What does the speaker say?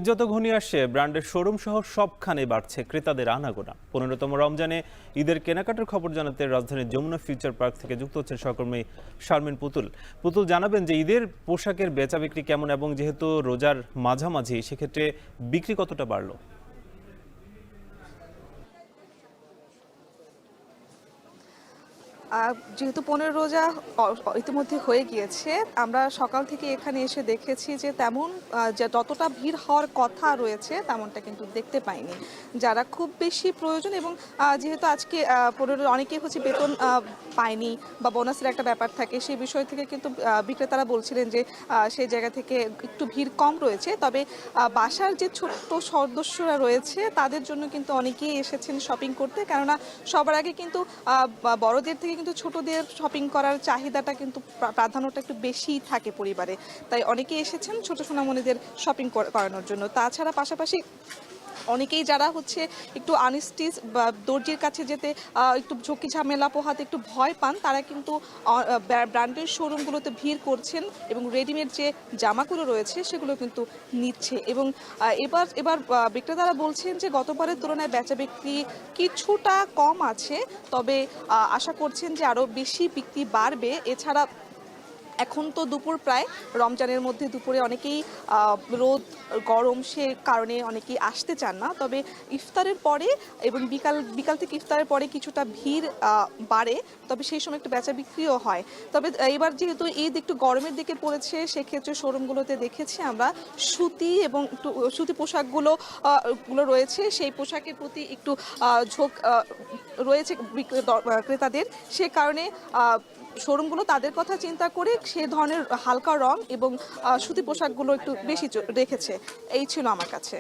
যত ঘনিয়ে আসছে ব্র্যান্ডের শোরুম সহ সবখানে বাড়ছে ক্রেতাদের আনাগোনা। 15তম রমজানে ঈদের কেনাকাটার খবর জানাতে রাজধানীর যমুনা ফিউচার পার্ক থেকে যুক্ত হচ্ছেন সহকর্মী শারমিন পুতুল। পুতুল, জানাবেন যে ঈদের পোশাকের বেচা বিক্রি কেমন এবং যেহেতু রোজার মাঝামাঝি সেক্ষেত্রে বিক্রি কতটা বাড়লো? যেহেতু 15 রোজা ইতিমধ্যে হয়ে গিয়েছে, আমরা সকাল থেকে এখানে এসে দেখেছি যে তেমন যে যতটা ভিড় হওয়ার কথা রয়েছে তেমনটা কিন্তু দেখতে পাইনি। যারা খুব বেশি প্রয়োজন এবং যেহেতু আজকে 15 অনেকেই হচ্ছে বেতন পায়নি বা বোনাসের একটা ব্যাপার থাকে, সেই বিষয় থেকে কিন্তু বিক্রেতারা বলছিলেন যে সেই জায়গা থেকে একটু ভিড় কম রয়েছে। তবে বাসার যে ছোট্ট সদস্যরা রয়েছে তাদের জন্য কিন্তু অনেকেই এসেছেন শপিং করতে, কেননা সবার আগে কিন্তু বড়দের থেকে কিন্তু ছোটদের শপিং করার চাহিদাটা কিন্তু প্রাধান্যটা একটু বেশিই থাকে পরিবারে। তাই অনেকেই এসেছেন ছোট সোনামণিদের শপিং করানোর জন্য। তাছাড়া পাশাপাশি অনেকেই যারা হচ্ছে একটু আনস্টিচ বা দর্জির কাছে যেতে একটু ঝুঁকি ঝামেলা পোহাতে একটু ভয় পান, তারা কিন্তু ব্র্যান্ডের শোরুমগুলোতে ভিড় করছেন এবং রেডিমেড যে জামাগুলো রয়েছে সেগুলো কিন্তু নিচ্ছে। এবং এবার বিক্রেতারা বলছেন যে গতবারের তুলনায় বেচা বিক্রি কিছুটা কম আছে, তবে আশা করছেন যে আরও বেশি বিক্রি বাড়বে। এছাড়া এখন তো দুপুর প্রায়, রমজানের মধ্যে দুপুরে অনেকেই রোদ গরম সে কারণে অনেকেই আসতে চান না। তবে ইফতারের পরে এবং বিকাল থেকে ইফতারের পরে কিছুটা ভিড় বাড়ে, তবে সেই সময় একটু বেচা বিক্রিও হয়। তবে এবার যেহেতু ঈদ একটু গরমের দিকে পড়েছে, সেক্ষেত্রে শোরুমগুলোতে দেখেছি আমরা সুতি এবং একটু সুতি পোশাকগুলো রয়েছে, সেই পোশাকের প্রতি একটু ঝোঁক রয়েছে ক্রেতাদের। সে কারণে শোরুমগুলো তাদের কথা চিন্তা করে সে ধরনের হালকা রং এবং সুতি পোশাকগুলো একটু বেশি রেখেছে। এই ছিল আমার কাছে।